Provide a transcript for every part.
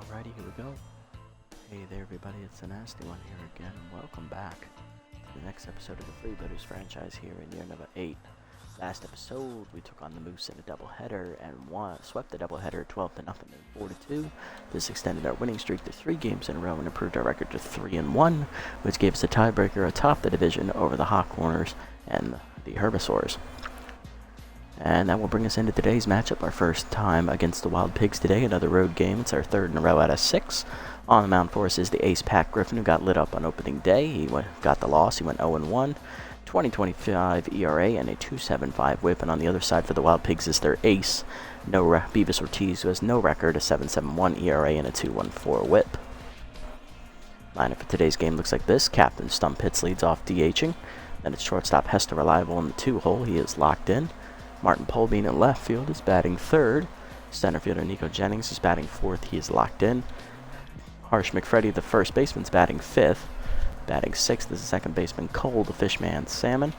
Alrighty, here we go. Hey there everybody, it's the Nasty One here again, and welcome back to the next episode of the Freebooters franchise here in year number 8. Last episode, we took on the Moose in a doubleheader and swept the doubleheader 12-0 and 4-2. This extended our winning streak to 3 games in a row and improved our record to 3-1, which gave us a tiebreaker atop the division over the Hot Corners and the Herbivores. And that will bring us into today's matchup, our first time against the Wild Pigs today, another road game. It's our 3rd in a row out of 6. On the mound for us is the ace Pat Griffin, who got lit up on opening day. He got the loss. He went 0-1, 20.25 ERA and a 2.75 whip. And on the other side for the Wild Pigs is their ace, Beavis Ortiz, who has no record, a 7.71 ERA and a 2.14 whip. Lineup for today's game looks like this. Captain Stump Pitts leads off DHing. Then it's shortstop Hester Reliable in the 2-hole. He is locked in. Martin Polbean in left field is batting 3rd. Center fielder Nico Jennings is batting 4th. He is locked in. Harsh McFreddy, the first baseman, is batting 5th. Batting 6th is the second baseman Cole, the Fishman Salmon.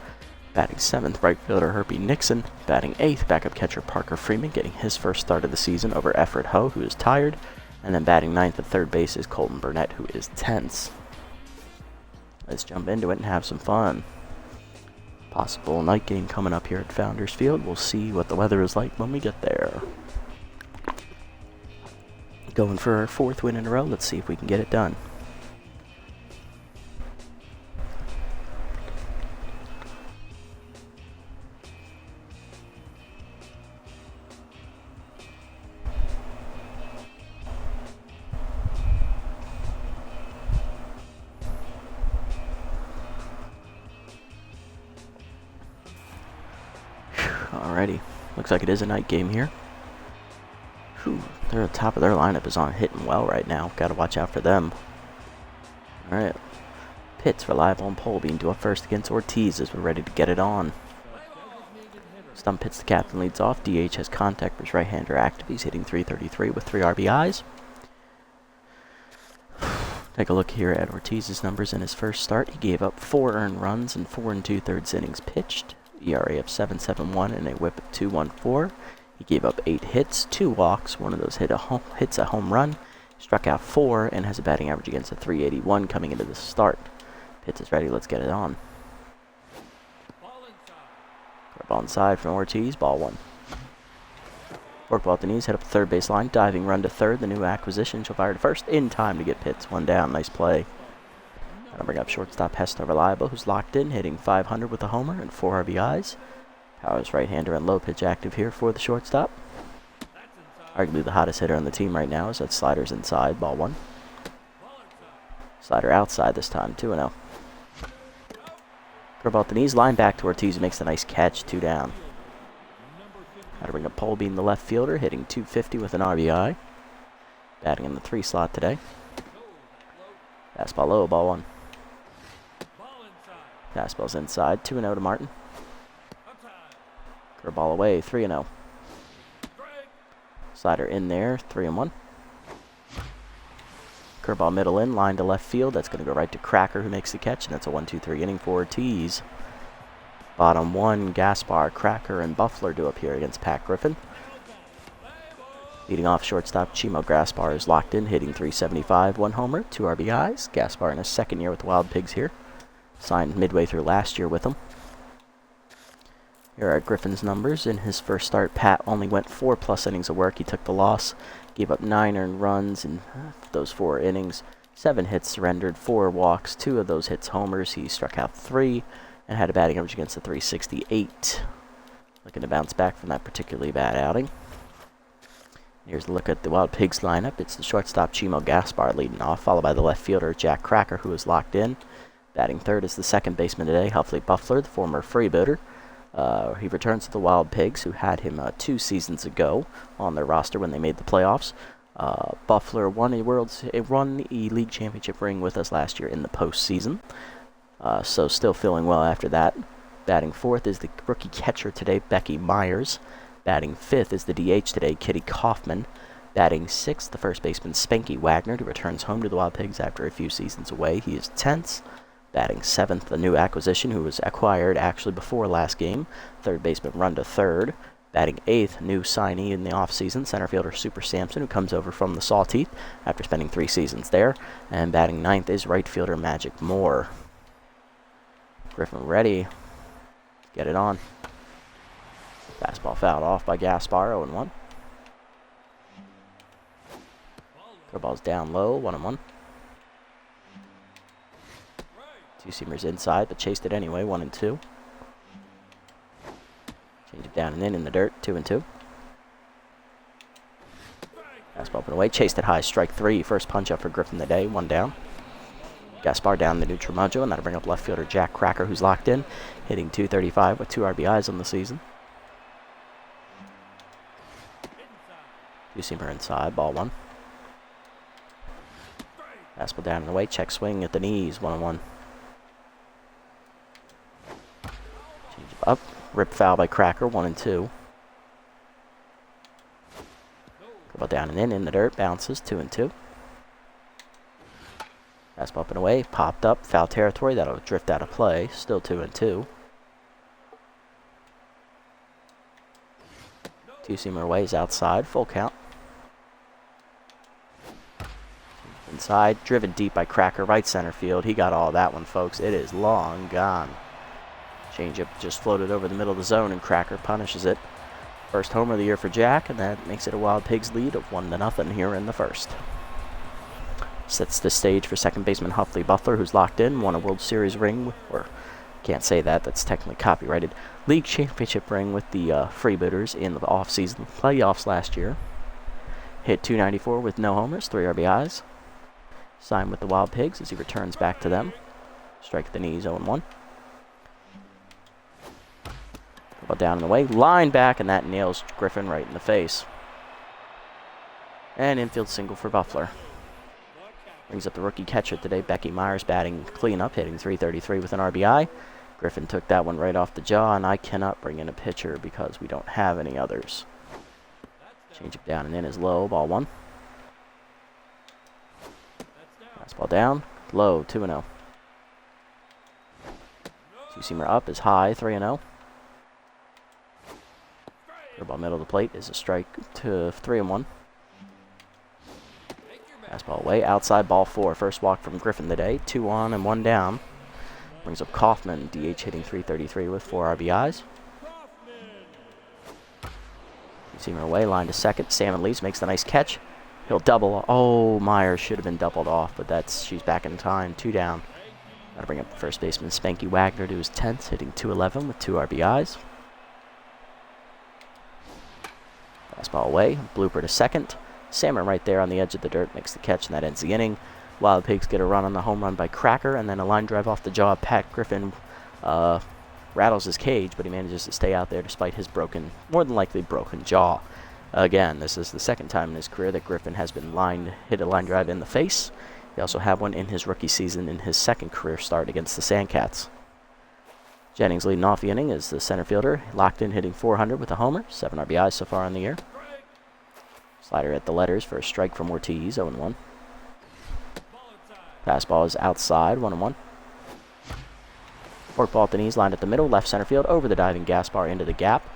Batting 7th, right fielder Herpy Nixon. Batting 8th, backup catcher Parker Freeman, getting his first start of the season over Effort Ho, who is tired. And then batting 9th at third base is Colton Burnett, who is tense. Let's jump into it and have some fun. Possible night game coming up here at Founders Field. We'll see what the weather is like when we get there. Going for our 4th win in a row. Let's see if we can get it done. Alrighty, looks like it is a night game here. Whew, they're at the top of their lineup is on hitting well right now. Gotta watch out for them. Alright, Pitts, Reliable, and Polbean do up first against Ortiz as we're ready to get it on. Stump Pitts, the captain, leads off. DH has contact for his right-hander active. He's hitting .333 with 3 RBIs. Take a look here at Ortiz's numbers in his first start. He gave up 4 earned runs and 4 2/3 innings pitched. ERA of 7.71 and a whip of 2.14. He gave up 8 hits, 2 walks. One of those hits a home run. Struck out 4 and has a batting average against a .381 coming into the start. Pitts is ready. Let's get it on. Ball inside from Ortiz. Ball 1. Fork ball at the knees. Head up the third base line. Diving run to third. The new acquisition. She'll fire to first in time to get Pitts 1 down. Nice play. I'll bring up shortstop Hester Reliable, who's locked in, hitting .500 with a homer and 4 RBIs. Powers right-hander and low pitch active here for the shortstop. Arguably the hottest hitter on the team right now is that slider's inside, ball 1. Slider outside this time, 2-0. Curveball at the knees, line back to Ortiz, who makes a nice catch, 2 down. I'll bring up Polbean, the left fielder, hitting .250 with an RBI. Batting in the 3 slot today. Fastball low, ball 1. Fastball's inside, 2-0 to Martin. Curveball away, 3-0. Slider in there, 3-1. Curveball middle in, line to left field. That's going to go right to Cracker, who makes the catch, and that's a 1-2-3 inning for Ortiz. Bottom 1, Gaspar, Cracker, and Buffler do up here against Pat Griffin. Leading off shortstop, Chimo Gaspar is locked in, hitting .375, 1 homer, 2 RBIs. Gaspar in his 2nd year with the Wild Pigs here. Signed midway through last year with them. Here are Griffin's numbers. In his first start, Pat only went 4+ innings of work. He took the loss, gave up 9 earned runs in those 4 innings. 7 hits surrendered, 4 walks, 2 of those hits homers. He struck out 3 and had a batting average against a .368. Looking to bounce back from that particularly bad outing. Here's a look at the Wild Pigs lineup. It's the shortstop Chimo Gaspar leading off, followed by the left fielder Jack Cracker, who is locked in. Batting 3rd is the second baseman today, Huffley Buffler, the former Freebooter. He returns to the Wild Pigs, who had him 2 seasons ago on their roster when they made the playoffs. Buffler won a league championship ring with us last year in the postseason, so still feeling well after that. Batting 4th is the rookie catcher today, Becky Myers. Batting 5th is the DH today, Kitty Kaufman. Batting 6th, the first baseman, Spanky Wagner, who returns home to the Wild Pigs after a few seasons away. He is tense. Batting 7th, the new acquisition, who was acquired actually before last game, third baseman Run to third. Batting 8th, new signee in the offseason, center fielder Super Sampson, who comes over from the Sawteeth after spending 3 seasons there. And batting 9th is right fielder Magic Moore. Griffin ready. Get it on. Fastball fouled off by Gaspar, 0-1. Curveball's down low, 1-1. Two-seamer's inside, but chased it anyway, 1-2. Change it down and in the dirt, 2-2. Fastball up and away, chased it high, strike 3. First punch up for Griffin today, 1 down. Gaspar down the neutral mojo, and that'll bring up left fielder Jack Cracker, who's locked in, hitting .235 with 2 RBIs on the season. Two-seamer inside, ball 1. Fastball down and away, check swing at the knees, 1-1. Change up, rip foul by Cracker, 1-2. Curveball down and in the dirt, bounces, 2-2. Fastball up and away, popped up, foul territory, that'll drift out of play, still 2-2. Two-seamer away is outside, full count. Inside, driven deep by Cracker, right center field. He got all that one, folks. It is long gone. Changeup just floated over the middle of the zone, and Cracker punishes it. First homer of the year for Jack, and that makes it a Wild Pigs lead of 1-0 here in the first. Sets the stage for second baseman Huffley Buffler, who's locked in, won a World Series ring, or can't say that, that's technically copyrighted, league championship ring with the Freebooters in the off-season playoffs last year. Hit .294 with no homers, 3 RBIs. Signed with the Wild Pigs as he returns back to them. Strike at the knees, 0-1. Ball down and away, line back, and that nails Griffin right in the face. And infield single for Buffler. Brings up the rookie catcher today, Becky Myers, batting cleanup, hitting .333 with an RBI. Griffin took that one right off the jaw, and I cannot bring in a pitcher because we don't have any others. Change it down and in is low, ball 1. Fastball down, low, 2-0. Two-seamer up is high, 3-0. Curveball middle of the plate is a strike to 3-1. Fastball away, outside, ball 4. First walk from Griffin today, 2 on and 1 down. Brings up Kaufman, DH hitting .333 with 4 RBIs. Two-seamer away, line to second. Salmon leads, makes the nice catch. He'll double. Oh, Myers should have been doubled off, but she's back in time. 2 down. That'll bring up the first baseman Spanky Wagner to his 10th, hitting .211 with 2 RBIs. Fastball away, blooper to second. Salmon right there on the edge of the dirt makes the catch, and that ends the inning. Wild Pigs get a run on the home run by Cracker, and then a line drive off the jaw of Pat Griffin. Rattles his cage, but he manages to stay out there despite his more than likely broken jaw. Again, this is the second time in his career that Griffin has been hit a line drive in the face. He also had one in his rookie season in his second career start against the Sandcats. Jennings leading off the inning is the center fielder, locked in, hitting .400 with a homer, 7 RBIs so far in the year. Slider at the letters for a strike from Ortiz, 0-1. Fastball is outside, 1-1. Forkball at the knees, lined at the middle, left center field, over the diving Gaspar into the gap.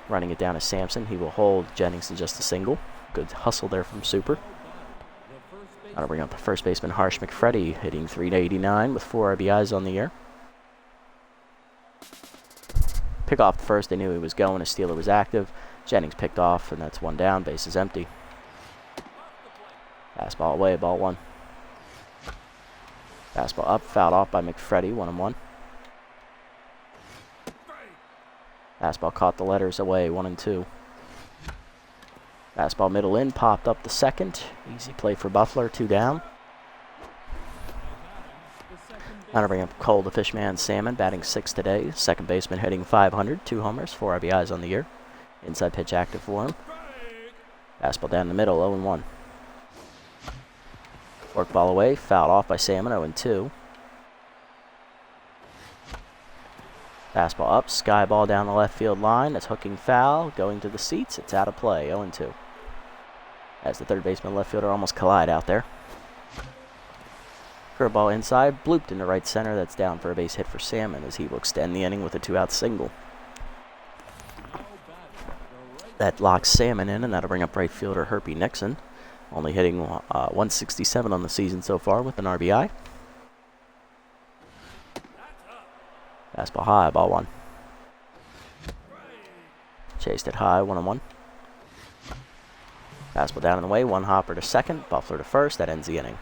Running it down to Sampson. He will hold Jennings to just a single. Good hustle there from Super. That'll bring up the first baseman Harsh McFreddy, hitting .389 with 4 RBIs on the year. Pick off the first, they knew he was going, as Steeler was active. Jennings picked off, and that's 1 down, base is empty. Fastball away, ball 1. Fastball up, fouled off by McFreddy, 1-1. Fastball caught the letters away, 1-2. Fastball middle in, popped up the second. Easy play for Buffler, 2 down. Now to bring up Cole the Fishman Salmon, batting 6th today. Second baseman hitting .500, 2 homers, 4 RBIs on the year. Inside pitch active for him. Fastball down the middle, 0-1. Forkball away, fouled off by Salmon, 0-2. Fastball up, sky ball down the left field line. That's hooking foul, going to the seats. It's out of play, 0-2. As the third baseman left fielder almost collide out there. Curveball inside, blooped into right center. That's down for a base hit for Salmon as he will extend the inning with a 2-out single. That locks Salmon in, and that'll bring up right fielder Herpy Nixon, only hitting 167 on the season so far with an RBI. Fastball high, ball one. Chased it high, 1-1. Fastball down in the way, one hopper to second, Buffler to first. That ends the inning.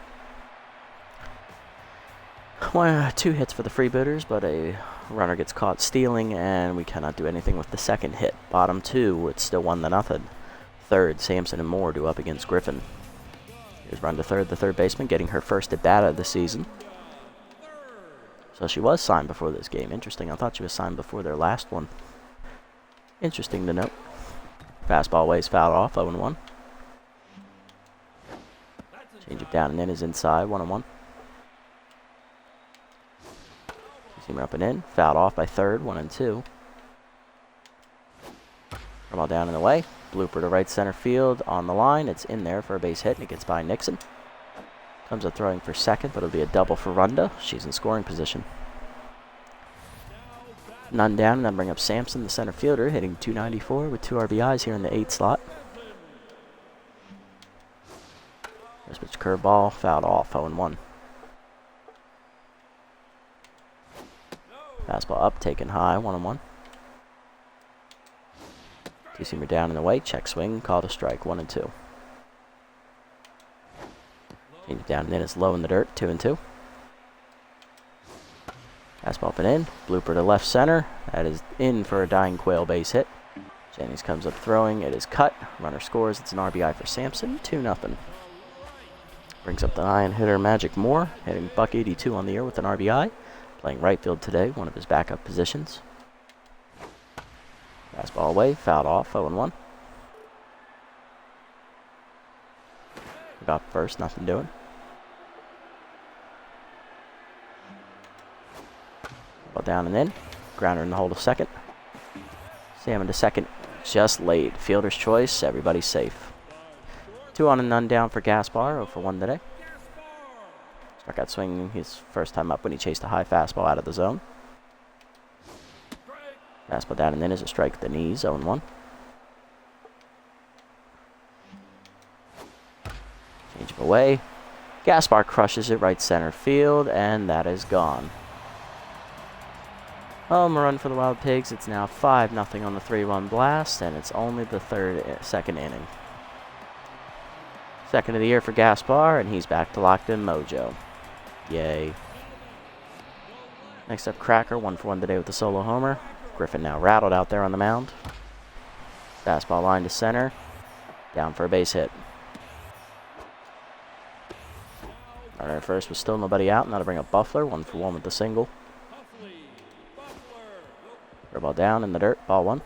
2 hits for the Freebooters, but a runner gets caught stealing, and we cannot do anything with the second hit. Bottom 2, it's still 1-0. Third, Sampson and Moore do up against Griffin. Here's run to third, the third baseman, getting her first at bat of the season. So she was signed before this game. Interesting. I thought she was signed before their last one. Interesting to note. Fastball ways fouled off, 0-1. Change it down and in is inside, 1-1. Seamer up and in, fouled off by third, 1-2. Ball down in the way, blooper to right center field on the line. It's in there for a base hit, and it gets by Nixon. Comes up throwing for second, but it'll be a double for Runda. She's in scoring position. None down, and then bring up Sampson, the center fielder, hitting .294 with 2 RBIs here in the 8 slot. First pitch curveball, fouled off, 0-1. Fastball up, taken high, 1-1. Two-seamer down in the way, check swing, called a strike, 1-2. Change it down and in, it's low in the dirt, 2-2. Fastball up and in, blooper to left center. That is in for a dying quail base hit. Jennings comes up throwing, it is cut. Runner scores, it's an RBI for Sampson, 2-0. Brings up the iron hitter Magic Moore, hitting .182 on the year with an RBI. Playing right field today, one of his backup positions. Fastball away, fouled off, 0-1. Got first, nothing doing. Ball down and in. Grounder in the hole to second. Salmon to second, just late. Fielder's choice, everybody's safe. 2 on and none down for Gaspar, 0-for-1 today. Struck out swinging his first time up when he chased a high fastball out of the zone. Fastball down and in is a strike at the knees, 0-1. Change him away. Gaspar crushes it right center field, and that is gone. Home run for the Wild Pigs. It's now 5-0 on the 3-run blast, and it's only the second inning. Second of the year for Gaspar, and he's back to locked-in mojo. Yay. Next up, Cracker, 1-for-1 today with the solo homer. Griffin now rattled out there on the mound. Fastball line to center. Down for a base hit. Runner at first was still nobody out, and that'll bring up Buffler, 1-for-1 with the single. Ball down in the dirt, ball 1.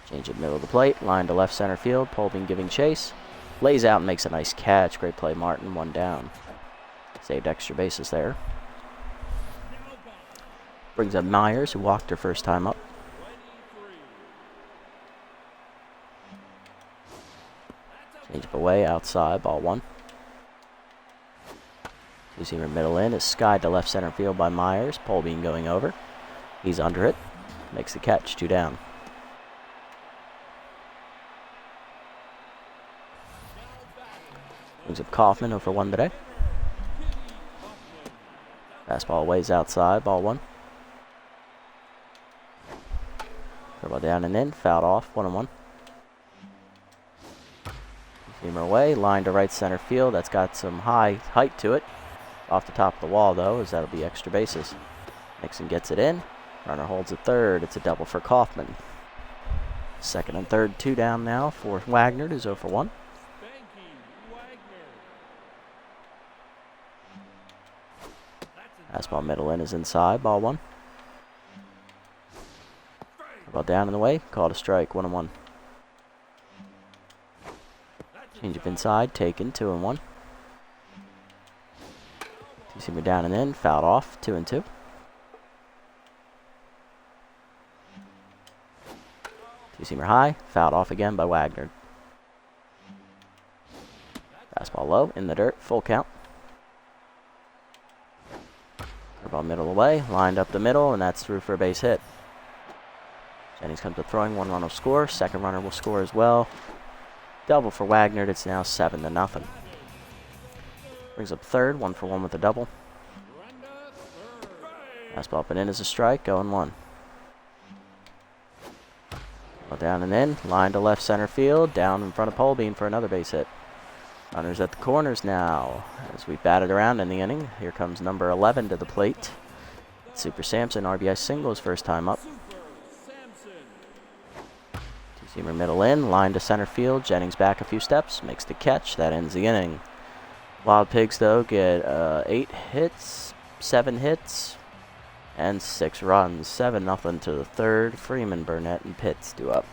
Change it middle of the plate, line to left center field, Polbin giving chase. Lays out and makes a nice catch. Great play, Martin, 1 down. Saved extra bases there. Brings up Myers, who walked her first time up. Change up away, outside, ball 1. Two-seamer middle in is skied to left center field by Myers. Polbin going over. He's under it. Makes the catch, 2 down. Brings up Kaufman, 0-for-1 today. Fastball ways outside, ball 1. Curveball down and in, fouled off, 1-1. Two-seamer away, line to right center field. That's got some high height to it. Off the top of the wall, though, as that'll be extra bases. Nixon gets it in. Runner holds at third. It's a double for Kaufman. Second and third, 2 down now for Wagner, who's 0-for-1. Fastball middle in is inside, ball 1. Ball down in the way, called a strike, 1-1. Change up inside, taken, 2-1. Two-seamer down and in, fouled off, 2-2. Two-seamer high, fouled off again by Wagner. Fastball low, in the dirt, full count. Curveball middle away, lined up the middle, and that's through for a base hit. Jennings comes up throwing. One run will score. Second runner will score as well. Double for Wagner. It's now 7-0. Brings up third. 1 for 1 with a double. Fastball up and in is a strike. 0-1. Well, down and in. Line to left center field. Down in front of Polbean for another base hit. Runners at the corners now as we batted around in the inning. Here comes number 11 to the plate. Super Samson, RBI singles, first time up. Two-seamer middle in, line to center field. Jennings back a few steps, makes the catch. That ends the inning. Wild Pigs, though, get 8 hits, 7 hits, and 6 runs. 7-0 to the third. Freeman, Burnett, and Pitts do up.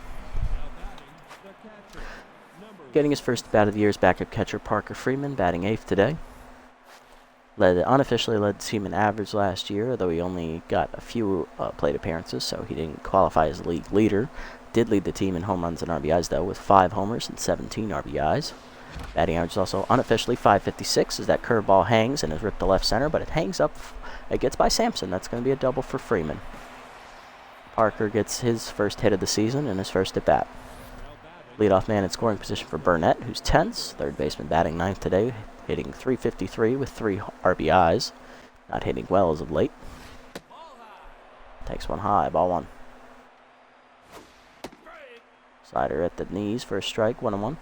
Getting his first bat of the year is backup catcher Parker Freeman, batting 8th today. Unofficially led the team in average last year, although he only got a few plate appearances, so he didn't qualify as league leader. Did lead the team in home runs and RBIs, though, with 5 homers and 17 RBIs. Batting average is also unofficially .556, as that curveball hangs and is ripped to left center, but it hangs up. It gets by Sampson. That's going to be a double for Freeman. Parker gets his first hit of the season and his first at bat. Leadoff man in scoring position for Burnett, who's tense. Third baseman batting 9th today, hitting .353 with 3 RBIs. Not hitting well as of late. Takes one high, ball 1. Slider at the knees for a strike, 1-1.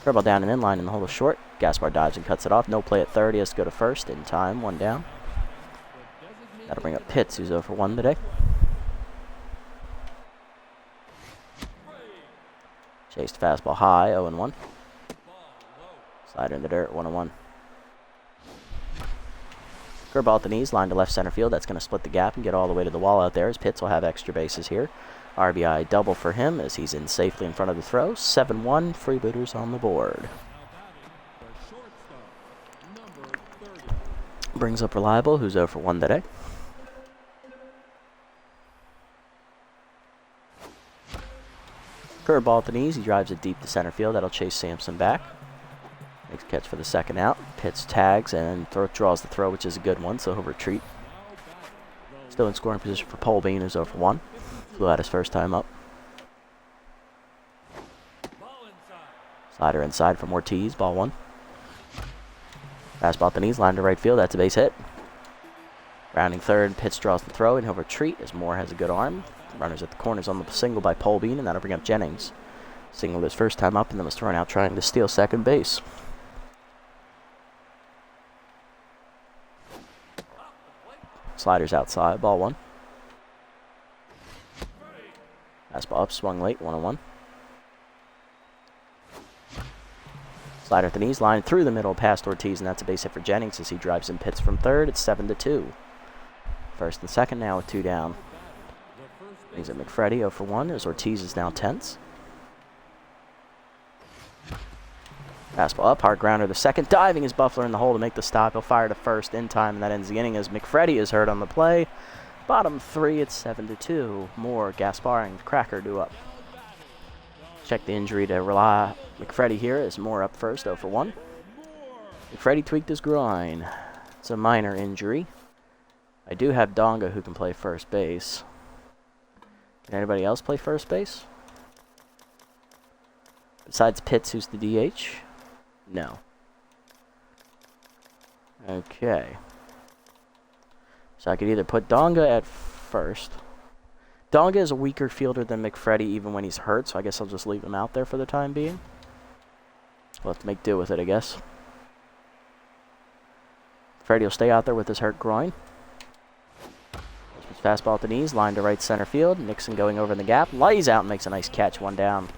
Curveball down and in, line in the hole is short. Gaspar dives and cuts it off. No play at third. He has to go to first in time, 1 down. That'll bring up Pitts, who's 0 for 1 today. Chased fastball high, 0-1. Slider in the dirt, 1-1. Curveball at the knees, line to left center field. That's going to split the gap and get all the way to the wall out there, as Pitts will have extra bases here. RBI double for him as he's in safely in front of the throw. 7-1, Freebooters on the board. Brings up Reliable, who's 0 for 1 today. Curveball at the knees. He drives it deep to center field. That'll chase Sampson back. Makes a catch for the second out. Pitts tags and draws the throw, which is a good one, so he'll retreat. Still in scoring position for Polbean, who's 0 for 1. Flew out his first time up. Slider inside from Ortiz, ball 1. Fastball at the knees, line to right field. That's a base hit. Rounding third, Pitts draws the throw, and he'll retreat as Moore has a good arm. Runners at the corners on the single by Polbean, and that'll bring up Jennings. Singled his first time up, and then was thrown out trying to steal second base. Sliders outside, ball 1. Fastball up, swung late, 1-1. Slider at the knees, line through the middle past Ortiz, and that's a base hit for Jennings as he drives in Pitts from third. It's 7-2. First and second now with 2 down. Brings up McFreddy, 0 for 1, as Ortiz is now tense. Fastball up, hard grounder the second. Diving is Buffler in the hole to make the stop. He'll fire to first in time, and that ends the inning as McFreddy is hurt on the play. Bottom 3, it's 7-2. Moore, Gaspar, and Cracker do up. Check the injury to McFreddy here as Moore up first, 0 for 1. McFreddy tweaked his groin. It's a minor injury. I do have Donga who can play first base. Can anybody else play first base? Besides Pitts, who's the DH? No. Okay. So I could either put Donga at first. Donga is a weaker fielder than McFreddy even when he's hurt, so I guess I'll just leave him out there for the time being. We'll have to make do with it, I guess. Freddie will stay out there with his hurt groin. Fastball at the knees, line to right center field. Nixon going over in the gap. Lays out and makes a nice catch, 1 down.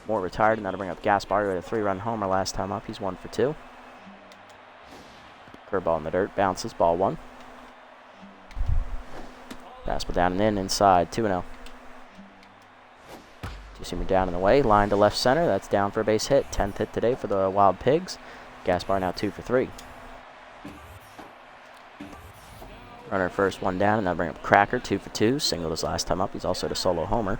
Moore retired, and that'll bring up Gaspar, who had a 3-run homer last time up. He's 1 for 2. Curveball in the dirt, bounces, ball 1. Fastball down and in, inside, 2-0. Two-seamer down and away, line to left center. That's down for a base hit. 10th hit today for the Wild Pigs. Gaspar now 2 for 3. Runner first, 1 down, and that'll bring up Cracker, 2 for 2. Singled his last time up. He's also a solo homer.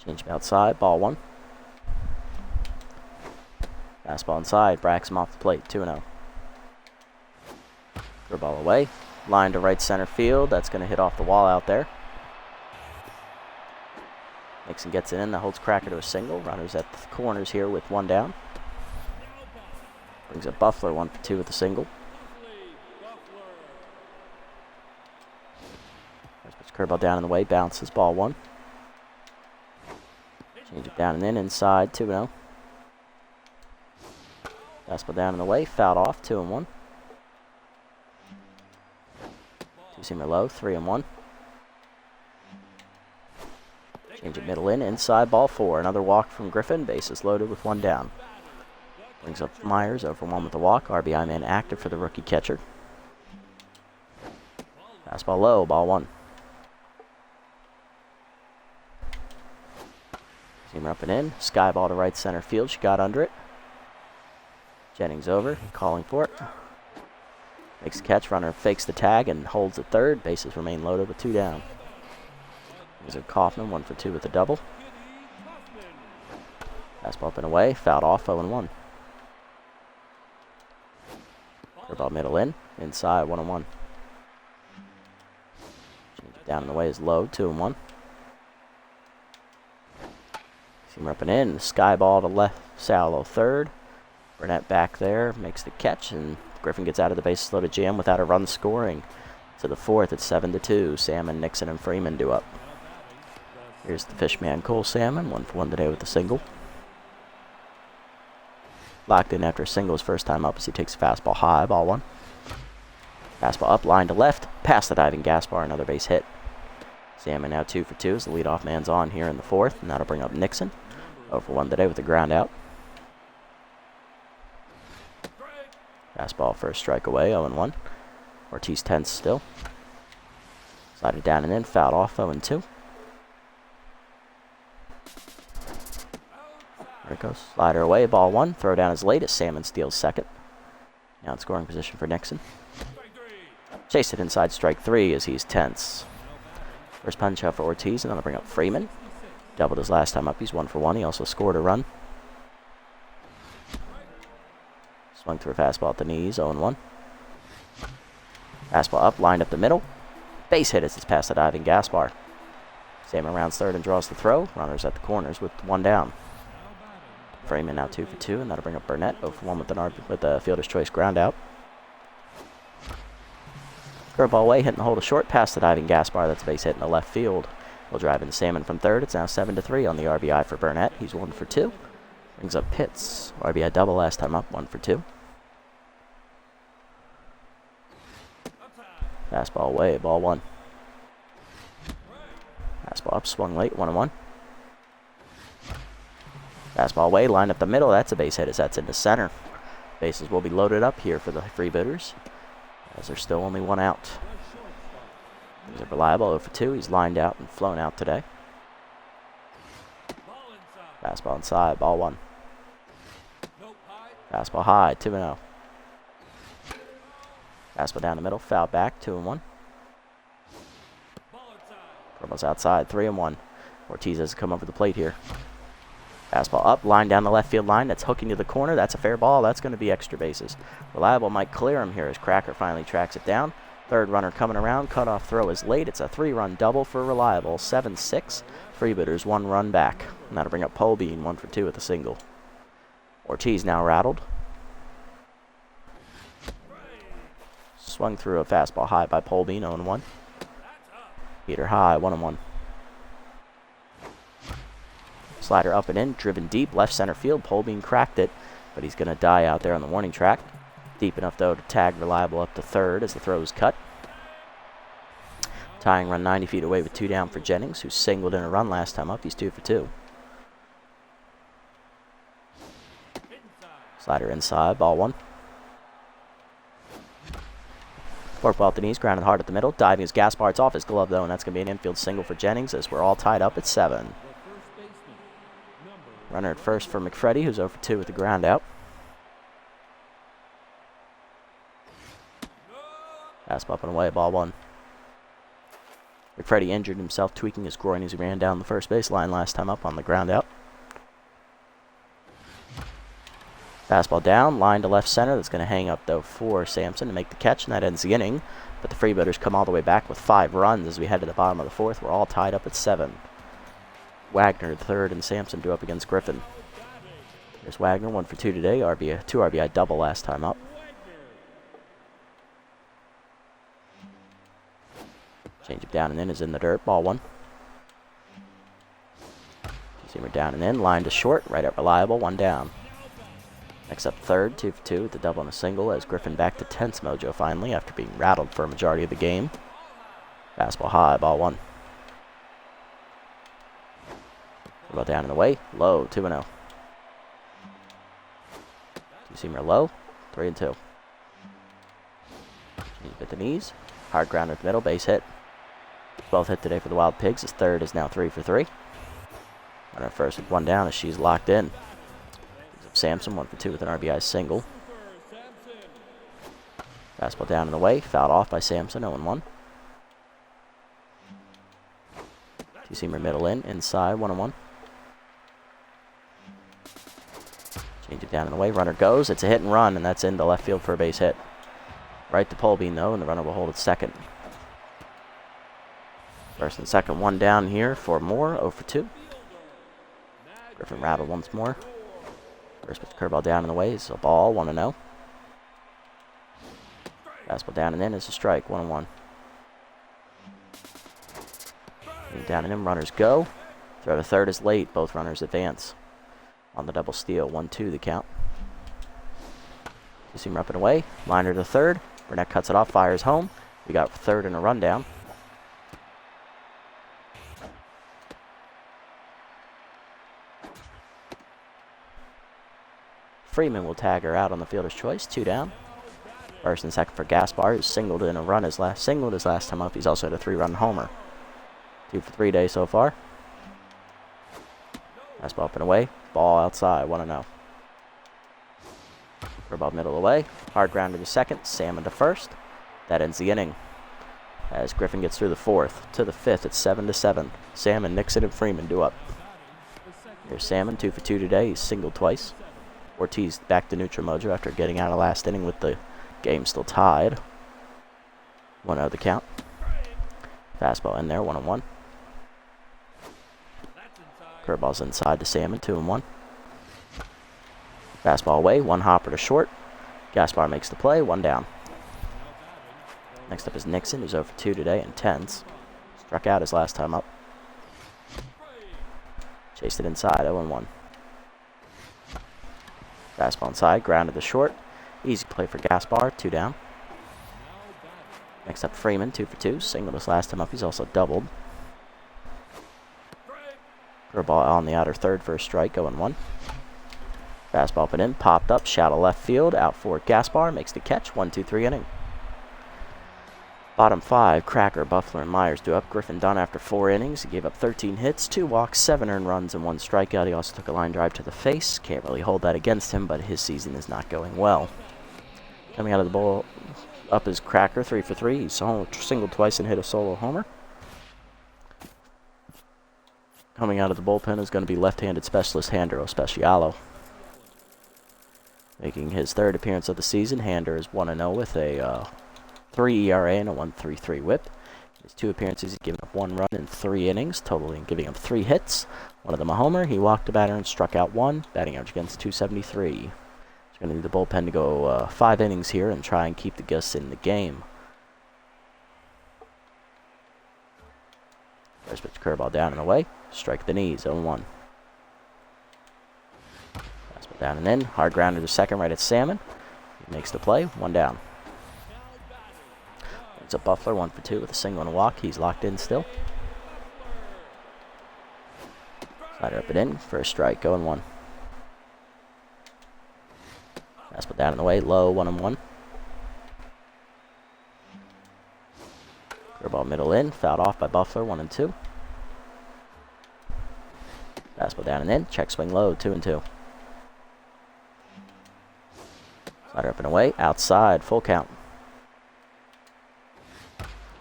Change him outside, ball 1. Fastball inside, bracks him off the plate, 2-0. Throw ball away. Line to right center field. That's going to hit off the wall out there. Nixon gets it in. That holds Cracker to a single. Runners at the corners here with one down. Brings up Buffler 1 for 2 with a single. Puts curveball down in the way. Bounces ball 1. Change it down and in. Inside 2-0. Fastball down in the way. Fouled off 2-1. Two-seamer low, 3-1. Change it middle in, inside, ball 4. Another walk from Griffin, bases loaded with one down. Brings up Myers, over 1 with the walk. RBI man active for the rookie catcher. Fastball low, ball 1. Seamer up and in, sky ball to right center field. She got under it. Jennings over, calling for it. Makes the catch, runner fakes the tag and holds at third. Bases remain loaded with 2 down. Here's a Kaufman, 1 for 2 with a double. Fastball up and away, fouled off, 0-1. Curveball middle in, inside, 1-1. Change it down in the way is low, 2-1. Seamer up and in, sky ball to left, shallow third. Burnett back there, makes the catch, and Griffin gets out of the bases loaded jam without a run scoring. To the 4th, it's 7-2. Salmon, Nixon, and Freeman do up. Here's the Fishman Cole Salmon, 1 for 1 today with a single. Locked in after a single his first time up as he takes a fastball high, ball 1. Fastball up, line to left, past the diving Gaspar, another base hit. Salmon now 2 for 2 as the leadoff man's on here in the 4th, and that'll bring up Nixon. 0 for 1 today with a ground out. Fastball first strike away, 0-1. Ortiz tense still. Slided down and in, fouled off, 0-2. There it goes. Slider away, ball 1. Throw down is late as Salmon steals second. Now in scoring position for Nixon. Chase it inside strike 3 as he's tense. First punch out for Ortiz, and that'll bring up Freeman. Doubled his last time up. He's 1 for 1. He also scored a run. Swung through a fastball at the knees, 0-1. Fastball up, lined up the middle. Base hit as it's past the diving Gaspar. Salmon rounds third and draws the throw. Runners at the corners with 1 down. Freeman now 2 for 2, and that'll bring up Burnett 0 for 1 with a fielder's choice ground out. Curveball away, hitting the hole to short, past the diving Gaspar. That's a base hit in the left field. We'll drive in Salmon from third. It's now 7-3 on the RBI for Burnett. He's 1 for 2. Brings up Pitts. RBI double last time up, 1 for 2. Fastball away, ball 1. Fastball up, swung late, 1-1. Fastball away, line up the middle. That's a base hit as that's into center. Bases will be loaded up here for the Freebooters, as there's still only 1 out. He's a reliable 0 for 2. He's lined out and flown out today. Fastball inside, ball 1. Fastball high, 2-0. Fastball down the middle, foul back, 2-1. Curveball's outside, 3-1. Ortiz has come over the plate here. Fastball up, line down the left field line. That's hooking to the corner. That's a fair ball. That's going to be extra bases. Reliable might clear him here as Cracker finally tracks it down. Third runner coming around. Cutoff throw is late. It's a 3-run double for Reliable. 7-6. Freebooters 1 run back. And that'll bring up Polbean 1 for 2 with a single. Ortiz now rattled. Swung through a fastball high by Polbean, 0-1. Heater high, 1-1. Slider up and in, driven deep, left center field. Polbean cracked it, but he's going to die out there on the warning track. Deep enough, though, to tag Reliable up to third as the throw is cut. Tying run 90 feet away with 2 down for Jennings, who singled in a run last time up. He's 2 for 2. Slider inside, ball 1. Forkball at the knees, grounded hard at the middle. Diving is Gaspar. It's off his glove, though, and that's going to be an infield single for Jennings as we're all tied up at 7. Runner at first for McFreddy, who's 0 for 2 with the ground out. Fastball up and away, ball 1. McFreddy injured himself, tweaking his groin as he ran down the first base line last time up on the ground out. Fastball down, line to left center. That's going to hang up, though, for Sampson to make the catch, and that ends the inning. But the Freebooters come all the way back with 5 runs as we head to the bottom of the 4th. We're all tied up at 7. Wagner, third, and Sampson due up against Griffin. There's Wagner, 1 for 2 today. 2 RBI double last time up. Change it down and in is in the dirt. Ball 1. Two-seamer down and in. Line to short. Right at reliable. 1 down. Next up, third, 2 for 2 with the double and a single as Griffin back to tense mojo finally after being rattled for a majority of the game. Fastball high. Ball 1. Ball down in the way. Low. 2-0. Two-seamer low. 3-2. He's at the knees. Hard grounder at the middle. Base hit. 12th hit today for the Wild Pigs. His third is now 3 for 3. Runner first with 1 down as she's locked in. Sampson 1 for 2 with an RBI single. Fastball down in the way. Fouled off by Sampson. 0-1. Two-seamer middle in. Inside. 1-1. Change it down in the way. Runner goes. It's a hit and run, and that's into left field for a base hit. Right to Polbean, though, and the runner will hold at second. First and second, 1 down here for Moore. 0 for 2. Griffin rattled once more. First pitch curveball down in the way is a ball. 1-0. Fastball down and in is a strike. 1-1. Down and in. Runners go. Throw to third is late. Both runners advance. On the double steal. 1-2 the count. Two-seamer up and away. Liner to third. Burnett cuts it off. Fires home. We got third and a rundown. Freeman will tag her out on the fielder's choice. 2 down. First and second for Gaspar, who's singled in a run his last time up. He's also had a 3-run homer. 2 for 3 days so far. Fastball up and away. Ball outside. 1-0. Curveball middle away. Hard grounder to second. Salmon to first. That ends the inning. As Griffin gets through the 4th to the 5th, it's 7-7. Salmon, Nixon, and Freeman do up. Here's Salmon, 2 for 2 today. He's singled twice. Ortiz back to neutral mojo after getting out of last inning with the game still tied. 1-0 the count. Fastball in there, 1-1. Curveball's inside to Salmon, 2-1. Fastball away, 1 hopper to short. Gaspar makes the play, 1 down. Next up is Nixon, who's 0 for 2 today and tense. Struck out his last time up. Chased it inside, 0-1. Fastball inside, grounded to short. Easy play for Gaspar, 2 down. Next up, Freeman, 2 for 2. Singled his last time up. He's also doubled. Curveball on the outer third for a strike, 0-1. Fastball up and in, popped up, shallow left field, out for Gaspar, makes the catch, 1-2-3 inning. Bottom 5, Cracker, Buffler, and Myers do up. Griffin done after 4 innings. He gave up 13 hits, 2 walks, 7 earned runs, and 1 strikeout. He also took a line drive to the face. Can't really hold that against him, but his season is not going well. Coming out of the ball, up is Cracker, 3 for 3. He's singled twice and hit a solo homer. Coming out of the bullpen is going to be left-handed specialist Hander Specialo. Making his 3rd appearance of the season, Hander is 1-0 with a 3 ERA and a 1.33 whip. His 2 appearances, he's given up 1 run in 3 innings, totaling giving up 3 hits. One of them a homer. He walked a batter and struck out 1, batting average against .273. He's going to need the bullpen to go 5 innings here and try and keep the Gus in the game. First pitch curveball down and away. Strike the knees, 0-1. Fastball down and in. Hard grounder to second right at Salmon. He makes the play, 1 down. It's a Buffler, 1 for 2 with a single and a walk. He's locked in still. Slider up and in for a strike, 0-1. Fastball down and away, low, 1-1. Curveball middle in, fouled off by Buffler, 1-2. Fastball down and in, check swing low, 2-2. Slider up and away, outside, full count.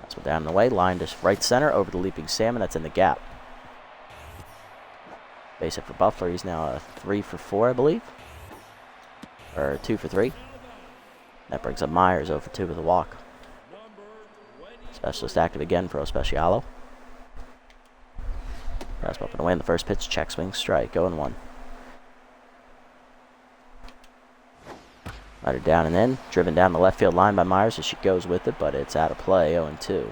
Fastball down and away, line to right center, over the leaping Salmon, that's in the gap. Base hit for Buffler, he's now 3 for 4, I believe. or 2 for 3. That brings up Myers 0 for 2 with a walk. Specialist active again for Ospecialo. Fastball up and away in the first pitch. Check swing strike. 0-1. Slider down and in. Driven down the left field line by Myers as she goes with it, but it's out of play. 0-2.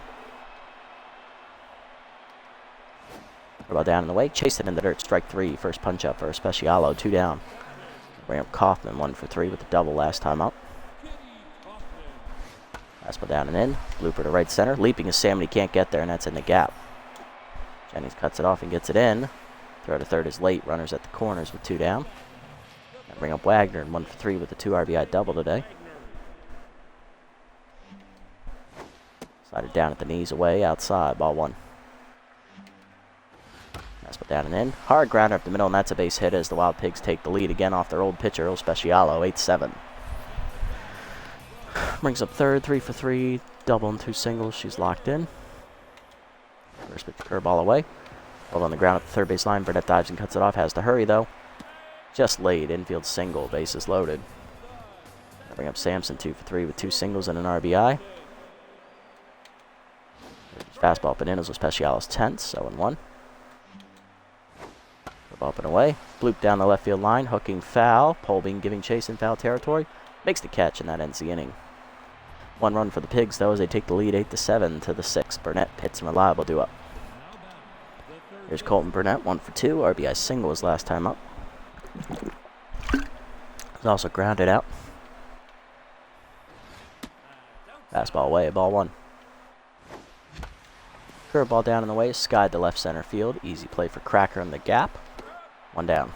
Ball down in the way. Chased it in the dirt. Strike 3. First punch up for Ospecialo. 2 down. Bring up Kaufman 1 for 3 with a double last time up. Fastball down and in. Blooper to right center. Leaping as Sam, he can't get there, and that's in the gap. Jennings cuts it off and gets it in. Throw to third is late. Runners at the corners with 2 down. And bring up Wagner and 1 for 3 with a 2 RBI double today. Slide it down at the knees away. Outside. Ball 1. Fastball down and in. Hard grounder up the middle, and that's a base hit as the Wild Pigs take the lead again off their old pitcher, Ospecialo. 8-7. Brings up third, 3 for 3, double and 2 singles. She's locked in. First pitch curveball away. Ball on the ground at the third base line. Burnett dives and cuts it off. Has to hurry though. Just late. Infield single. Bases loaded. Bring up Sampson 2 for 3 with 2 singles and an RBI. Fastball up and in as Ospecialo's tense. 0-1. Ball up and away. Bloop down the left field line. Hooking foul. Polbean giving chase in foul territory. Makes the catch, and that ends the inning. 1 run for the Pigs, though, as they take the lead 8-7 to the 6th. Burnett hits and Reliable due up. Here's Colton Burnett, 1 for 2. RBI single his last time up. He's also grounded out. Fastball away, ball 1. Curveball down in the way, skied to left center field. Easy play for Cracker in the gap. 1 down.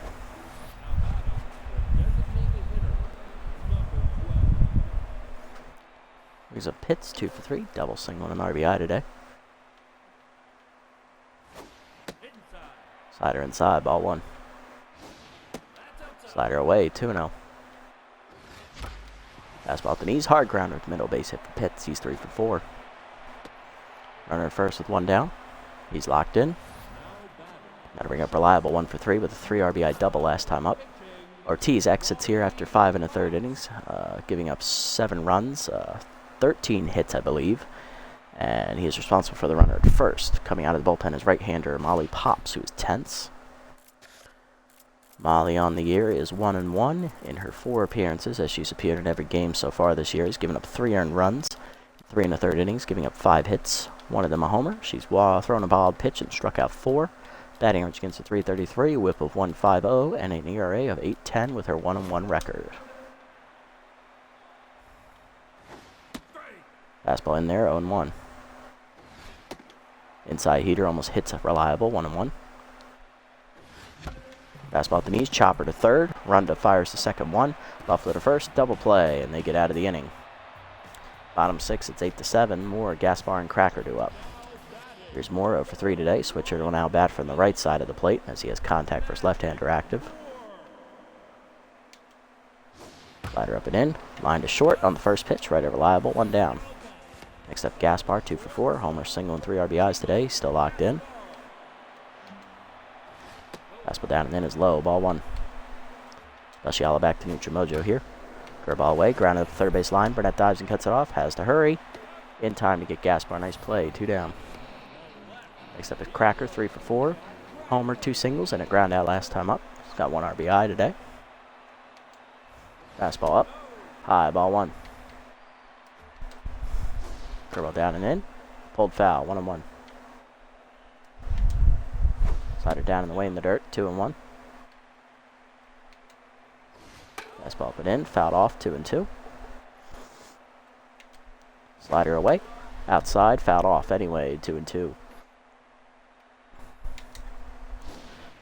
Brings up Pitts, 2 for 3. Double single and an RBI today. Slider inside, ball 1. Slider away, 2-0. Fastball at the knees, hard grounder at the middle, base hit for Pitts. He's 3 for 4. Runner at first with 1 down. He's locked in. Got to bring up Reliable, 1 for 3 with a 3 RBI double last time up. Ortiz exits here after 5 1/3 innings, giving up 7 runs, 13 hits, I believe. And he is responsible for the runner at first. Coming out of the bullpen is right-hander Molly Pops, who is tense. Molly on the year is 1-1 in her 4 appearances, as she's appeared in every game so far this year. He's given up 3 earned runs, 3 1/3 innings, giving up 5 hits, 1 of them a homer. She's thrown a wild pitch and struck out 4. Batting average against a .333, whip of 1.50, and an ERA of 8.10 with her 1-1 record. Fastball in there, 0-1. Inside heater almost hits Reliable, 1-1. Fastball at the knees, chopper to third, Runda fires the second one, Buffalo to first, double play, and they get out of the inning. Bottom 6, it's 8-7, Moore, Gaspar, and Cracker due up. Here's Moore 0 for 3 today. Switcher will now bat from the right side of the plate as he has contact for his left-hander active. Slider up and in. Line to short on the first pitch. Right over Reliable. 1 down. Next up, Gaspar 2 for 4. Homer single and 3 RBIs today. Still locked in. Fastball down and in is low. Ball 1. Ospecialo back to neutral mojo here. Curveball away. Grounded up the third base line. Burnett dives and cuts it off. Has to hurry. In time to get Gaspar. Nice play. 2 down. Next up is Cracker, 3 for 4. Homer, 2 singles, and a ground out last time up. He's got 1 RBI today. Fastball up. High, ball 1. Curveball down and in. Pulled foul, 1-1. Slider down in the way in the dirt, 2-1. Fastball up and in, fouled off, 2-2. Slider away. Outside, fouled off anyway, 2-2.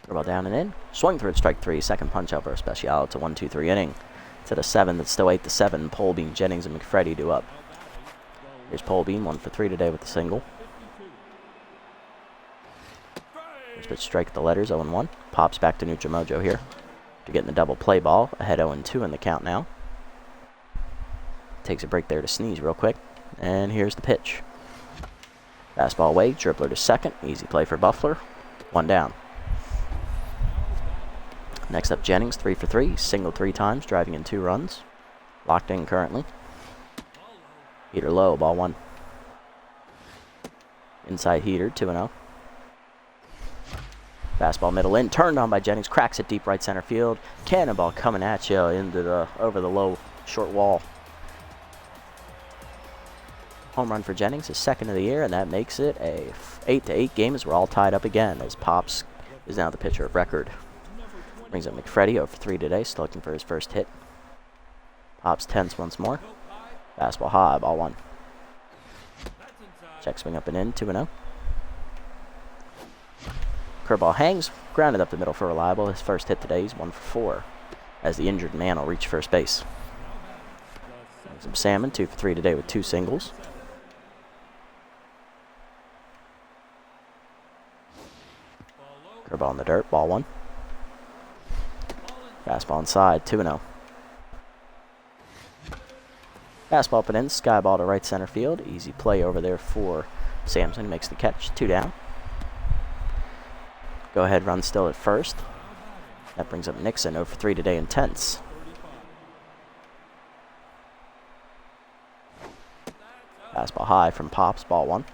Curveball down and in. Swing through it, strike 3. Second punch up for Ospecialo. It's a 1-2-3 inning. It's at a 7 that's still 8-7. Polbean, Jennings, and McFreddy due up. Here's Polbean, 1 for 3 today with the single. First pitch strike at the letters, 0-1. Pops back to neutral mojo here. To get in the double play ball. Ahead 0-2 in the count now. Takes a break there to sneeze real quick. And here's the pitch. Fastball away, dribbler to second. Easy play for Buffalo. 1 down. Next up, Jennings, 3 for 3. Singled 3 times, driving in 2 runs. Locked in currently. Heater low, ball 1. Inside heater, 2-0. Fastball middle in, turned on by Jennings, cracks it deep right center field. Cannonball coming at you over the low short wall. Home run for Jennings, his second of the year, and that makes it a 8-8 game as we're all tied up again, as Pops is now the pitcher of record. Brings up McFreddy, 0 for 3 today, still looking for his first hit. Pops tense once more. Fastball high, ball 1. Check swing up and in, 2-0. Curveball hangs, grounded up the middle for reliable. His first hit today, he's 1 for 4, as the injured man will reach first base. Some Salmon, 2 for 3 today with 2 singles. Curveball in the dirt, ball 1. Fastball inside, 2-0. Fastball up and in, sky ball to right center field. Easy play over there for Samson, makes the catch, 2 down. Go ahead run still at first. That brings up Nixon, 0 for 3 today, intense. Fastball high from Pops, ball 1.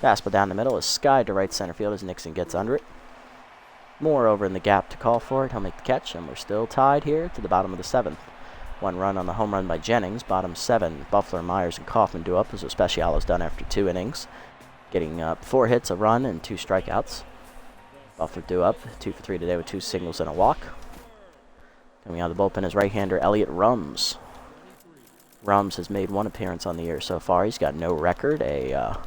Fastball down the middle is skied to right center field as Nixon gets under it. Moore over in the gap to call for it. He'll make the catch, and we're still tied here to the bottom of the 7th. 1 run on the home run by Jennings. Bottom 7, Buffler, Myers, and Kaufman do up as Especialo's done after 2 innings. Getting 4 hits, a run, and 2 strikeouts. Buffler due up, 2 for 3 today with 2 singles and a walk. Coming out of the bullpen is right-hander Elliot Rums. Rums has made 1 appearance on the year so far. He's got no record, a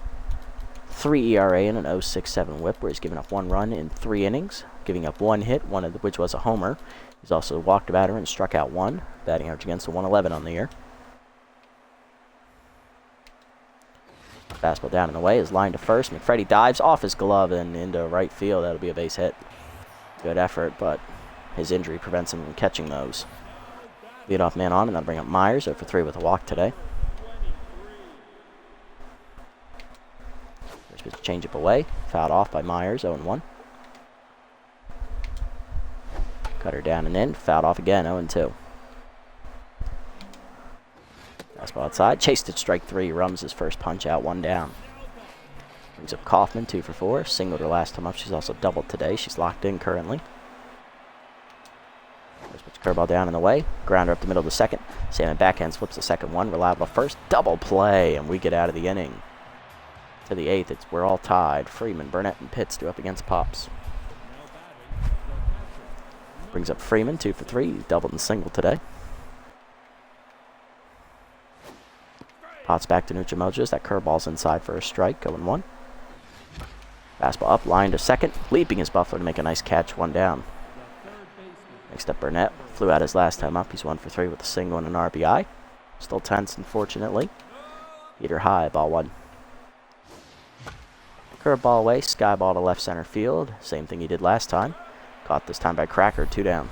3 ERA and an 0.67 whip, where he's given up 1 run in 3 innings, giving up 1 hit, one of which was a homer. He's also walked a batter and struck out 1, batting average against a 111 on the year. Fastball down and away is lined to first. McFreddy dives off his glove and into right field. That'll be a base hit. Good effort, but his injury prevents him from catching those. Leadoff man on, and that'll bring up Myers, 0 for 3 with a walk today. First pitch change up away. Fouled off by Myers, 0-1. Cutter down and in. Fouled off again, 0-2. Fastball outside. Chased at strike 3. Rums his first punch out, 1 down. Brings up Kaufman, 2 for 4. Singled her last time up. She's also doubled today. She's locked in currently. First pitch curveball down and away. Grounder up the middle of the 2nd. Salmon backhand flips the 2nd one. Reliable first. Double play, and we get out of the inning. To the 8th, we're all tied. Freeman, Burnett, and Pitts do up against Pops. Brings up Freeman, 2 for 3. He's doubled and singled today. Potts back to Nuchamojas. That curveball's inside for a strike, going 1. Fastball up, line to 2nd. Leaping his Buffalo to make a nice catch, 1 down. Next up, Burnett. Flew out his last time up. He's 1 for 3 with a single and an RBI. Still tense, unfortunately. Heater high, ball 1. Curveball away, sky ball to left center field. Same thing he did last time. Caught this time by Cracker, 2 down.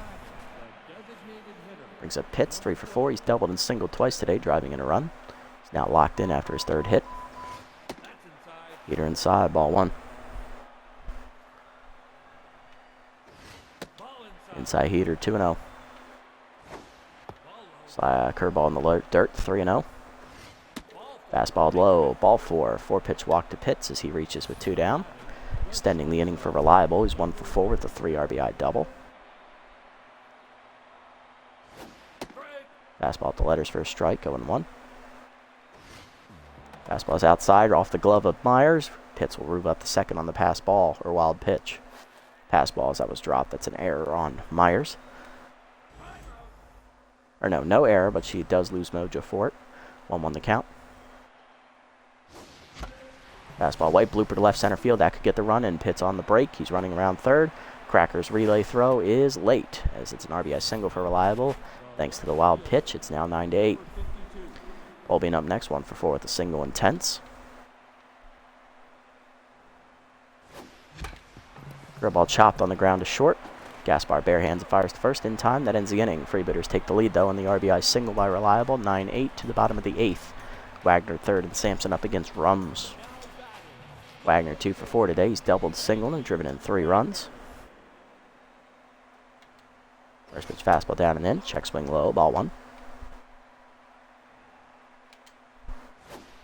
Brings up Pitts, 3 for 4. He's doubled and singled twice today, driving in a run. He's now locked in after his 3rd hit. Heater inside, ball 1. Inside heater, 2-0. Curveball in the dirt, 3-0. Fastball low, ball 4. 4-pitch walk to Pitts as he reaches with 2 down. Extending the inning for reliable. He's 1 for 4 with a 3 RBI double. Fastball at the letters for a strike, going 1. Fastball's outside, off the glove of Myers. Pitts will move up the 2nd on the pass ball, or wild pitch. Pass ball as that was dropped. That's an error on Myers. Or no error, but she does lose mojo for it. 1-1 the count. Fastball away, blooper to left center field. That could get the run, and Pitts on the break. He's running around 3rd. Cracker's relay throw is late, as it's an RBI single for reliable. Thanks to the wild pitch, it's now 9-8. Olbein up next, 1 for 4 with a single intense. Curveball chopped on the ground to short. Gaspar bare hands and fires to first in time. That ends the inning. Freebooters take the lead, though, in the RBI single by reliable. 9-8 to the bottom of the 8th. Wagner 3rd and Sampson up against Rums. Wagner 2 for 4 today. He's doubled, singled, and driven in 3 runs. First pitch fastball down and in. Check swing low. Ball 1.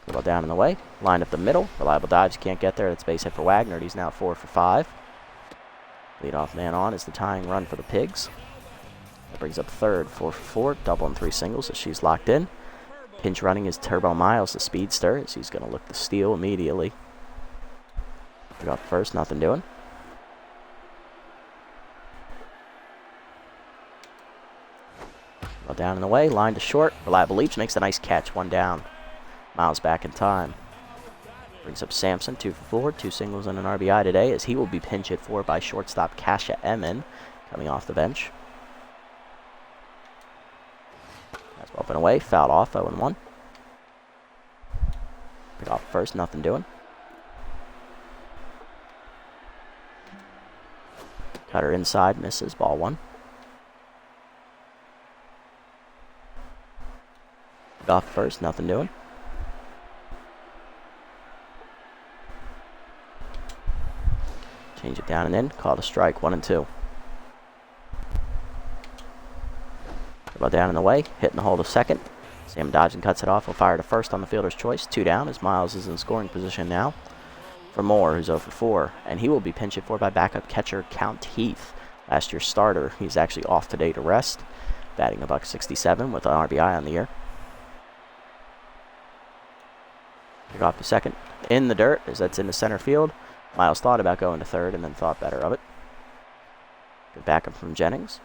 Ball down and away. Lined up the middle. Reliable dives. Can't get there. That's base hit for Wagner. He's now 4 for 5. Leadoff man on is the tying run for the Pigs. That brings up third. 4 for 4. Double and 3 singles as she's locked in. Pinch running is Turbo Miles, the speedster, as he's going to look to steal immediately. Pick up first. Nothing doing. Well, down and away, line to short. Reliable leaps, makes a nice catch, 1 down. Miles back in time. Brings up Sampson, 2 for 4, 2 singles and an RBI today, as he will be pinch hit for by shortstop Kasha Emin, coming off the bench. That's up and away, fouled off, 0-1. Pick off first, nothing doing. Cutter inside, misses, ball 1. Off first, nothing doing. Change it down and in. Called a strike, 1-2. Ball down and away. Hitting the hole to second. Sam dodges and cuts it off. Will fire to first on the fielder's choice. 2 down as Miles is in scoring position now for Moore, who's 0 for 4. And he will be pinch hit for by backup catcher Count Heath. Last year's starter. He's actually off today to rest. Batting $167 with an RBI on the year. Pick off the second in the dirt as that's in the center field. Miles thought about going to third and then thought better of it. Good backup from Jennings.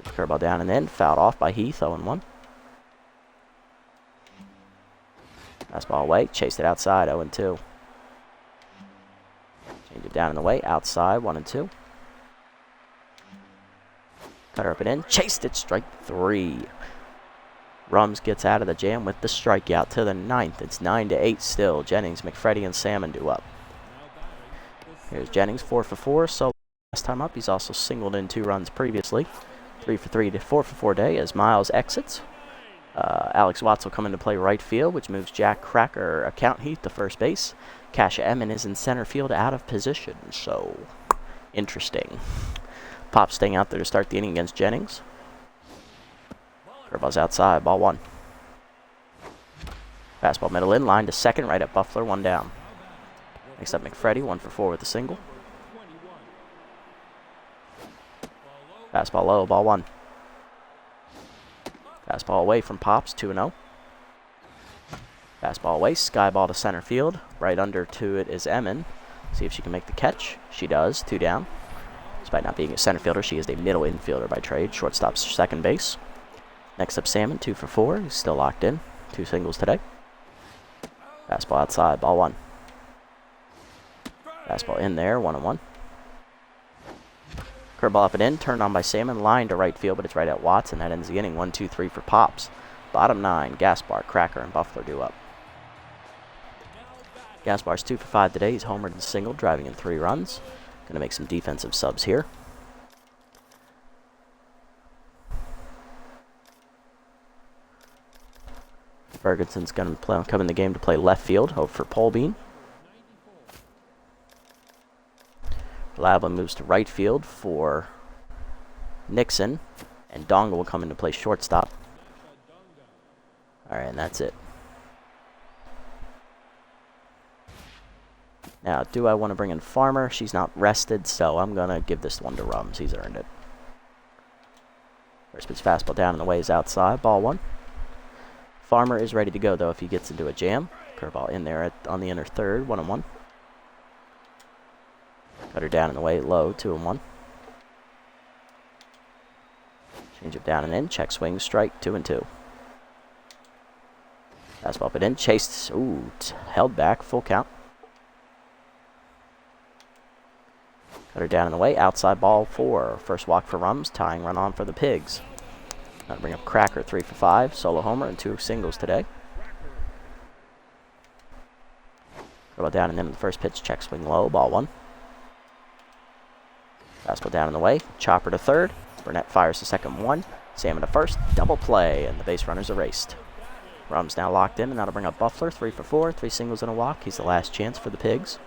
Curveball down and in. Fouled off by Heath, 0-1. Fastball away. Chased it outside, 0-2. Change it down and away. Outside, 1-2. Cutter up and in. Chased it. Strike 3. Rums gets out of the jam with the strikeout to the 9th. It's 9-8 still. Jennings, McFreddy, and Salmon do up. Here's Jennings, 4 for 4. So last time up, he's also singled in 2 runs previously. 3 for 3 to 4 for 4 day as Miles exits. Alex Watts will come into play right field, which moves Jack Cracker, Count Heath to first base. Kasha Emin is in center field out of position. So interesting. Pop staying out there to start the inning against Jennings. Curveball's outside, ball 1. Fastball middle in, line to second, right at Buffler, 1 down. Next up, McFreddy, 1 for 4 with a single. Fastball low, ball 1. Fastball away from Pops, 2-0. Fastball away, sky ball to center field. Right under to it is Emin. See if she can make the catch. She does, 2 down. Despite not being a center fielder, she is a middle infielder by trade. Shortstop's second base. Next up, Salmon, 2 for 4. He's still locked in. 2 singles today. Fastball outside, ball 1. Fastball in there, 1-1. Curveball up and in, turned on by Salmon, line to right field, but it's right at Watts, and that ends the inning. 1-2-3 for Pops. Bottom 9, Gaspar, Cracker, and Buffler do up. Gaspar's 2 for 5 today. He's homered and singled, driving in 3 runs. Going to make some defensive subs here. Ferguson's going to come in the game to play left field. Hope for Polbean. Reliable moves to right field for Nixon. And Donga will come in to play shortstop. Alright, and that's it. Now, do I want to bring in Farmer? She's not rested, so I'm going to give this one to Rums. He's earned it. First pitch fastball down and the way is outside. Ball 1. Farmer is ready to go, though, if he gets into a jam. Curveball in there on the inner third, 1-1. Cutter down and away, low, 2-1. Change it down and in, check swing, strike, 2-2. Fastball up and in, chased, held back, full count. Cutter down and away, outside ball 4. First walk for Rums, tying run on for the Pigs. Now bring up Cracker, 3 for 5, solo homer, and 2 singles today. Go down and in the first pitch, check swing low, ball 1. Fastball down in the way, chopper to third. Burnett fires the second 1. Salmon to first, double play, and the base runner's erased. Rums now locked in, and that'll bring up Buffler, 3 for 4, 3 singles and a walk. He's the last chance for the Pigs.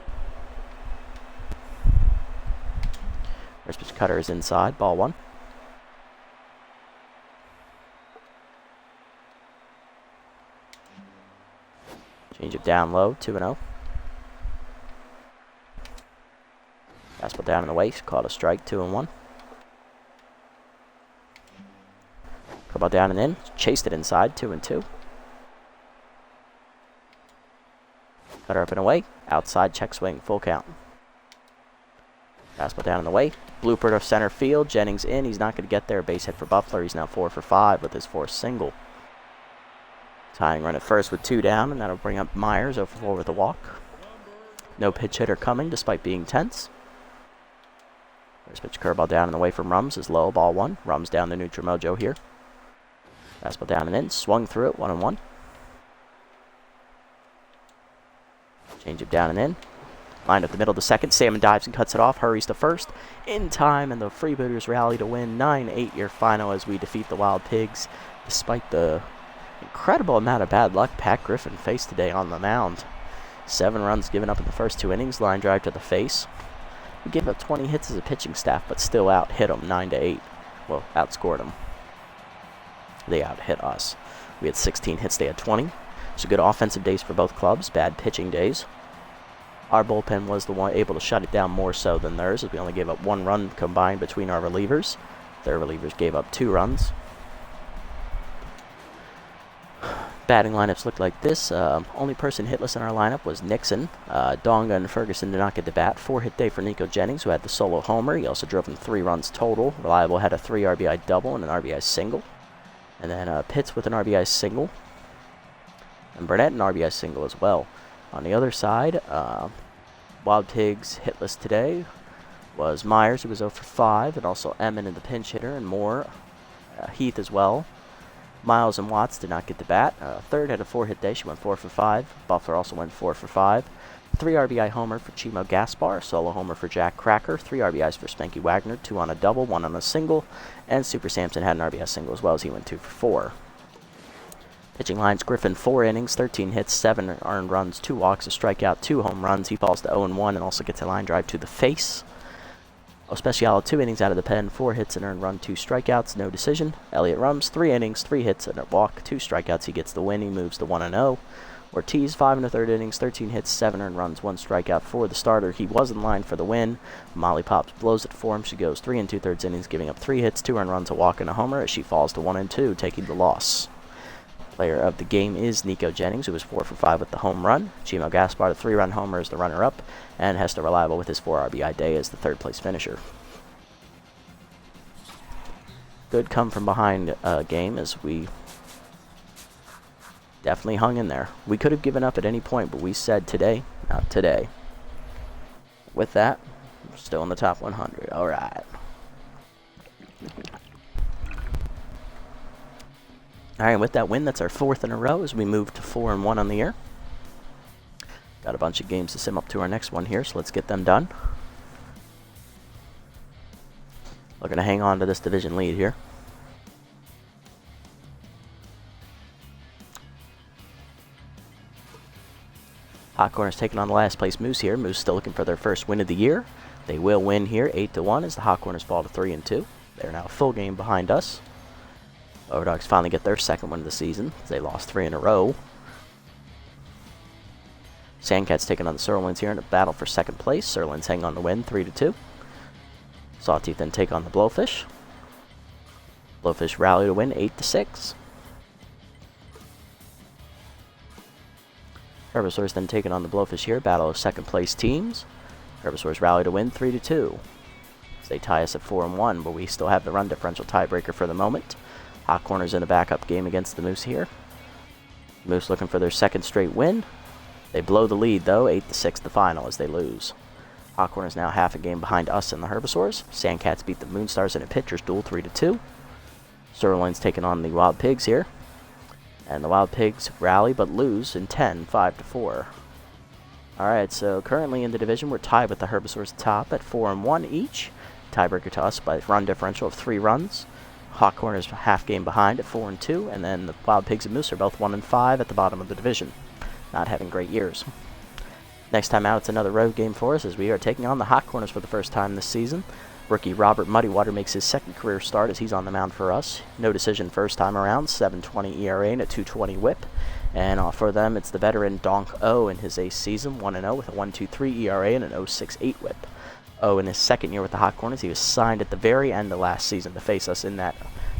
First pitch cutter is inside, ball 1. Change it down low, 2-0. Fastball down in the waist, caught a strike, 2-1. Curveball down and in, chased it inside, 2-2. Cutter up and away, outside, check swing, full count. Fastball down in the way, blooper to center field, Jennings in, he's not going to get there, base hit for Buffler, he's now 4 for 5 with his 4th single. Tying run at first with 2 down, and that'll bring up Myers, 0 for 4 with a walk. No pitch hitter coming, despite being tense. First pitch curveball down in the way from Rums is low, ball 1. Rums down the neutral mojo here. Fastball down and in, swung through it, 1-1. Change it down and in. Lined up the middle to second, Salmon dives and cuts it off, hurries to first. In time, and the Freebooters rally to win 9-8 your final as we defeat the Wild Pigs, despite the incredible amount of bad luck Pat Griffin faced today on the mound. 7 runs given up in the first 2 innings, line drive to the face. We gave up 20 hits as a pitching staff, but still out-hit them 9-8. Well, outscored them. They out-hit us. We had 16 hits, they had 20. So good offensive days for both clubs, bad pitching days. Our bullpen was the one able to shut it down more so than theirs, as we only gave up 1 run combined between our relievers. Their relievers gave up 2 runs. Batting lineups looked like this. Only person hitless in our lineup was Nixon. Donga and Ferguson did not get the bat. 4-hit day for Nico Jennings, who had the solo homer. He also drove in 3 runs total. Reliable had a 3 RBI double and an RBI single. And then Pitts with an RBI single. And Burnett an RBI single as well. On the other side, Wild Pigs hitless today was Myers, who was 0 for 5, and also Emmett in the pinch hitter, and Moore, Heath as well. Miles and Watts did not get the bat. Third had a 4-hit day. She went 4 for 5. Buffler also went 4 for 5. 3 RBI homer for Chimo Gaspar. Solo homer for Jack Cracker. 3 RBIs for Spanky Wagner. 2 on a double, 1 on a single. And Super Sampson had an RBI single as well, as he went 2 for 4. Pitching lines, Griffin 4 innings, 13 hits, 7 earned runs, 2 walks, a strikeout, 2 home runs. He falls to 0-1 and also gets a line drive to the face. Ospecial 2 innings out of the pen, 4 hits, an earned run, 2 strikeouts, no decision. Elliot Rums 3 innings, 3 hits, and a walk, 2 strikeouts. He gets the win. He moves to 1-0. Ortiz 5 1/3 innings, 13 hits, 7 earned runs, 1 strikeout for the starter. He was in line for the win. Molly Pops blows it for him. She goes 3 2/3 innings, giving up 3 hits, 2 earned runs, a walk, and a homer as she falls to 1-2, taking the loss. Player of the game is Nico Jennings, who was 4 for 5 with the home run. Chimo Gaspar, the 3-run homer, is the runner-up, and Hester Reliable with his 4 RBI day as the 3rd-place finisher. Good come-from-behind game as we definitely hung in there. We could have given up at any point, but we said today, not today. With that, we're still in the top 100. All right. All right, with that win, that's our 4th in a row as we move to 4-1 on the year. Got a bunch of games to sim up to our next one here, so let's get them done. We're going to hang on to this division lead here. Hot Corners taking on the last place Moose here. Moose still looking for their first win of the year. They will win here 8-1 as the Hot Corners fall to 3-2. They're now a full game behind us. Overdogs finally get their 2nd win of the season. They lost 3 in a row. Sandcats taking on the Sirloins here in a battle for 2nd place. Sirloins hang on to win 3-2. Sawteeth then take on the Blowfish. Blowfish rally to win 8-6. Herbisaurs then taking on the Blowfish here. Battle of 2nd place teams. Herbisaurs rally to win 3-2. They tie us at 4-1, but we still have the run differential tiebreaker for the moment. Hot Corners in a backup game against the Moose here. Moose looking for their 2nd straight win. They blow the lead, though, 8-6 the final as they lose. Hot Corners now half a game behind us and the Herbisaurs. Sandcats beat the Moonstars in a pitcher's duel 3-2. Sirloins taking on the Wild Pigs here. And the Wild Pigs rally but lose in 10, 5-4. Alright, so currently in the division, we're tied with the Herbisaurs top at 4-1 each. Tiebreaker to us by run differential of 3 runs. Hot Corners half game behind at 4-2, and then the Wild Pigs and Moose are both 1-5 at the bottom of the division. Not having great years. Next time out, it's another road game for us as we are taking on the Hot Corners for the first time this season. Rookie Robert Muddywater makes his second career start as he's on the mound for us. No decision first time around, 7.20 ERA and a 2.20 WHIP. And for them, it's the veteran Donk O in his eighth season, 1-0 with a 1.23 ERA and an 0.68 WHIP. O in his second year with the Hot Corners, he was signed at the very end of last season to face us in that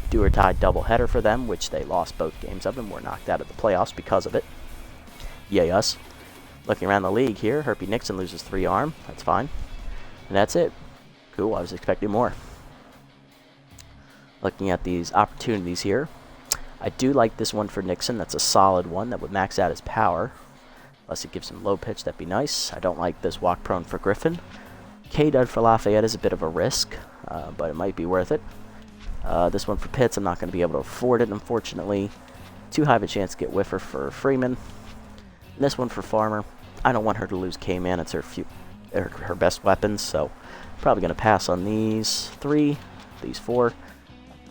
do-or-die doubleheader for them, which they lost both games of and were knocked out of the playoffs because of it. Yay us. Looking around the league here, Herpy Nixon loses 3 arm. That's fine. And that's it. Cool, I was expecting more. Looking at these opportunities here, I do like this one for Nixon. That's a solid one that would max out his power. Unless it gives him low pitch, that'd be nice. I don't like this walk prone for Griffin. K-Dud for Lafayette is a bit of a risk, but it might be worth it. This one for Pitts, I'm not going to be able to afford it, unfortunately. Too high of a chance to get whiffer for Freeman. And this one for Farmer, I don't want her to lose K-Man. It's her best weapon, so probably going to pass on these 3, these 4.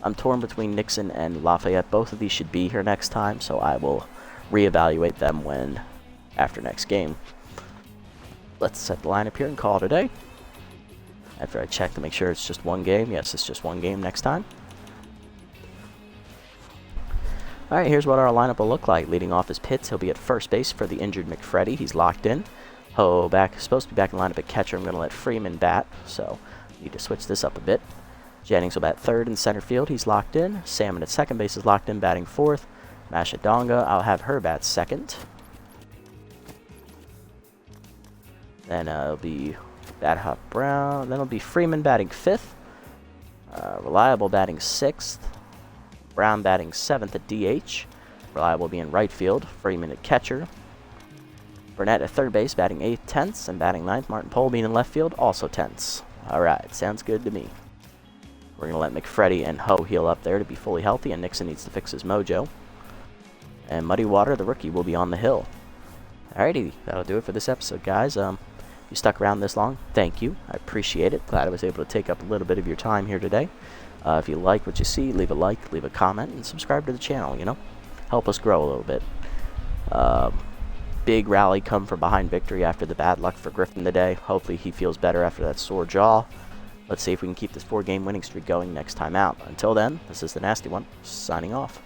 I'm torn between Nixon and Lafayette. Both of these should be here next time, so I will reevaluate them after next game. Let's set the lineup here and call it a day. After I check to make sure it's just one game. Yes, it's just one game next time. Alright, here's what our lineup will look like. Leading off is Pitts. He'll be at first base for the injured McFreddy. He's locked in. Ho supposed to be back in lineup at catcher. I'm going to let Freeman bat, so need to switch this up a bit. Jennings will bat third in center field. He's locked in. Salmon at second base is locked in, batting fourth. Mashadonga, I'll have her bat second. Then it'll be Bat Hop Brown. Then it'll be Freeman batting fifth. Reliable batting sixth. Brown batting seventh at DH. Reliable being right field. Freeman at catcher. Burnett at third base, batting 8th, 10th, and batting 9th. Martin Pole being in left field, also 10th. Alright, sounds good to me. We're going to let McFreddy and Ho heal up there to be fully healthy, and Nixon needs to fix his mojo. And Muddywater, the rookie, will be on the hill. Alrighty, that'll do it for this episode, guys. If you stuck around this long, thank you. I appreciate it. Glad I was able to take up a little bit of your time here today. If you like what you see, leave a like, leave a comment, and subscribe to the channel, Help us grow a little bit. Big rally come from behind victory after the bad luck for Griffin today. Hopefully he feels better after that sore jaw. Let's see if we can keep this 4-game winning streak going next time out. Until then, this is the Nasty One, signing off.